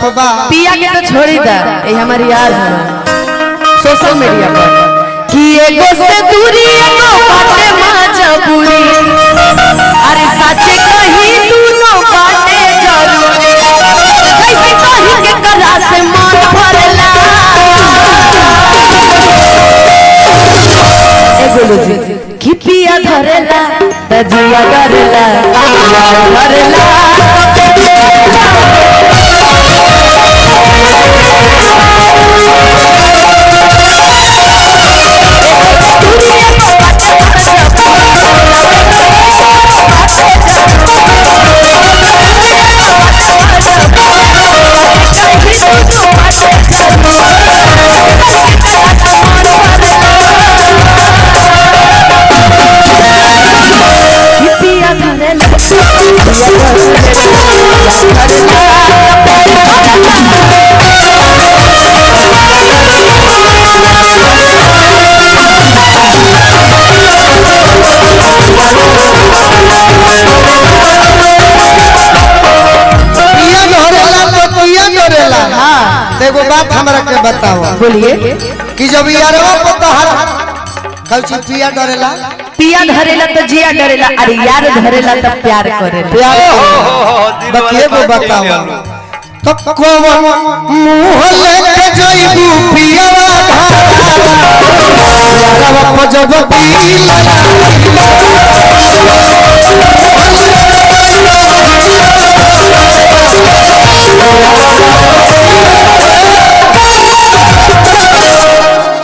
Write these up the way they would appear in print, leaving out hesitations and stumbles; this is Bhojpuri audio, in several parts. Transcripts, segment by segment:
पर बा पिया के तो छोड़ी दा ये हमारी यार है सोशल मीडिया पर कि एगो से दूरी एगो बाटे मजबूरी अरे सच्चे कहीं दोनों बाटे जरूरी कैसे कहीं के कला से मन भरला एगो लोजी कि पिया धरेला तजिया धरेला धरेला एगो बात हमरा के बताओ बोलिए कि जब यारवा को तोहर कौची पिया डरेला पिया धरेला तो जिया डरेला अरे यार धरेला तो प्यार करेला प्यार बकिए वो बताओ तो कोवन मुंह लेके जइबू पियावा यारवा को जब पीला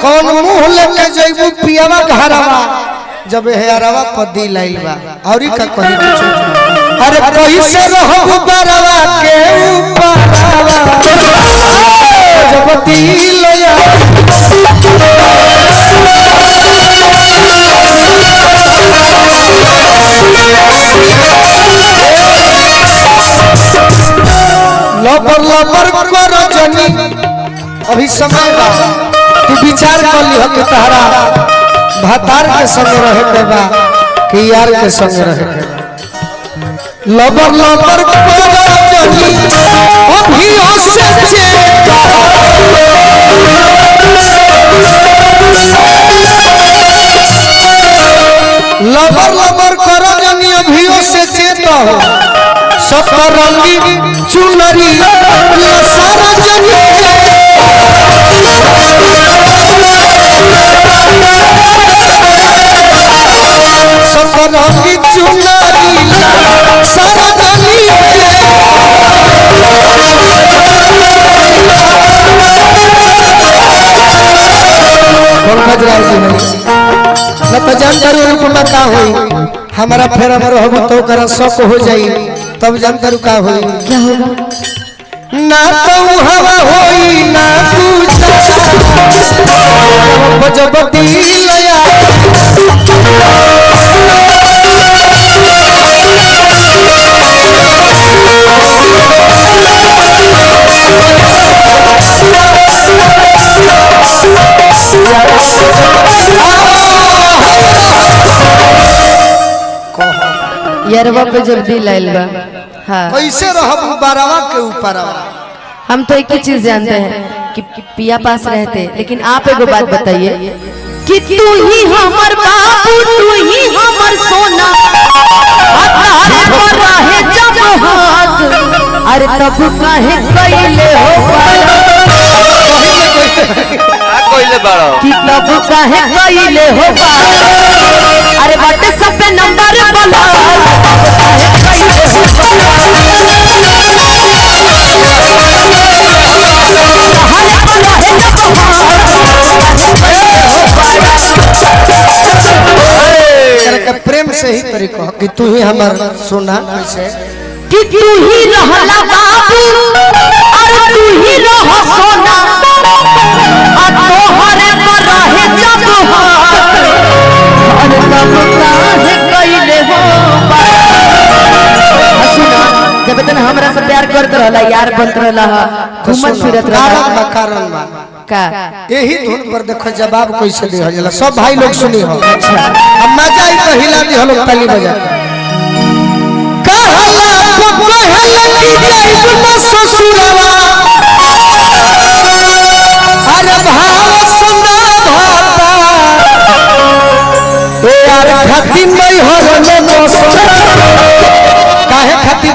कौन मुंह लेके जइबू पियावा घरवा जब हेरवा पदी लाइल बा औरी का कहि कुछ अरे कैसे रहबू बरवा के ऊपरवा जब दिलया लबर लबर कर जनी अभी समय बा तू विचार कर लिह कि तहरा भातार के संग रहे के बा कि यार के संग रहे के लबर लबर जनी अभी से लबर लबर कर जनी अभी से चेत हो सतरंगी चुनरी सारा जनी सतरंगी चुनरी सारा जनी कौन खजरार जी है न तो जानकारी रूपमा का होई हमारा फेर हमर हो तो करा शक हो जाई तब जानकारी का होई क्या होगा ना तो हवा होई ना पूछा जब दिलया यारवा पे जब दिल आइल बा हाँ कैसे रहबू बरवा के ऊपरवा हम तो एक ही चीज जानते हैं कि पिया पास रहते लेकिन आप एगो बात बताइए कि तू ही हमर बाबू तू ही हमर सोना अतारे पर रहे जब हाथ अरे तब काहे कइले हो कोइले बाड़ो कि तब काहे कइले हो अरे व्हाट्सएप पे नंबर बोला प्रेम से ही तरीका कि तू ही हमार सोना कैसे कि तू ही रहला बाबू और तू ही रह सोना आ तोहरे पर रहे जब हाथ अरे तब काहे कइले हो सुना जब तक हमरा से प्यार करत रहला यार बनत रहला घूमत फिरत रहला कारण बा का यही धुन पर देखो जवाब कैसे दे होला सब भाई लोग सुनी हो अच्छा अब मजा आई तो हिला दी हम लोग ताली बजा कहला को कहला की जाई न ससुरवा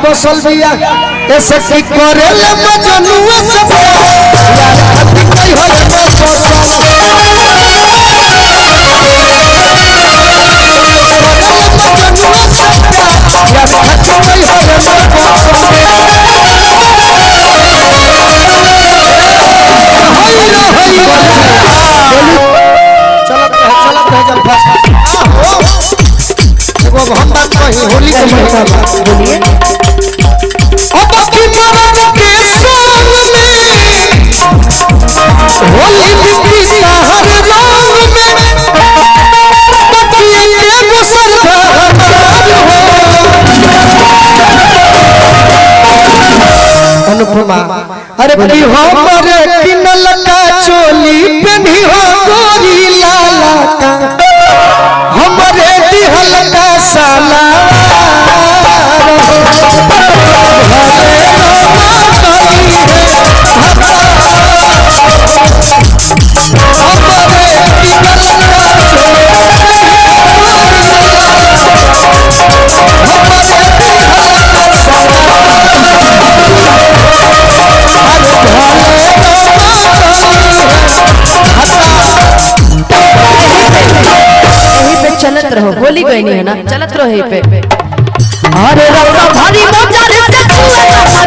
बसल बिया ऐसे की करे ले मजनुआ सब यार खाती कोई हो रे बसल होली के महीना बोलिए अब की मरद के संग में होली बिकी हर रंग में बतिए के गुसर अनुपमा अरे की हमरे किनल का चोली पेनी हो गोरी लाला का हमरे दिहल का साला चलत रहो होली गई नहीं है ना चलत रहो यहीं पे अरे रौरा भारी मोजा रे से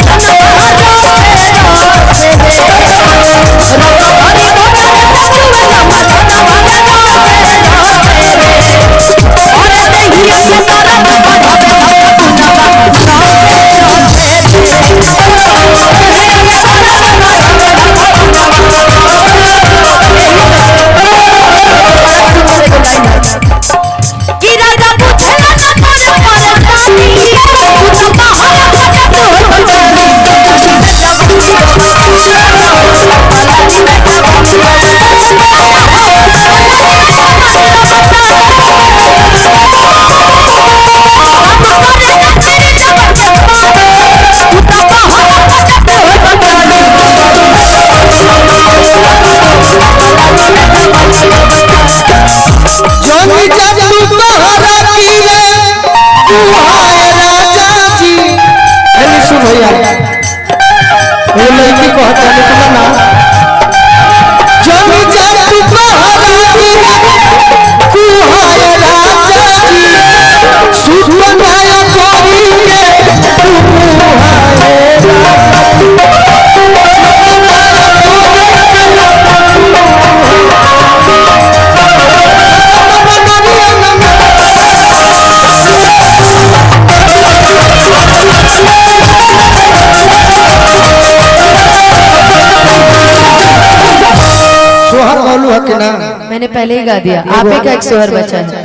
छुए ना मैंने पहले ही गा दिया आप ही का एक सोहर बचा है।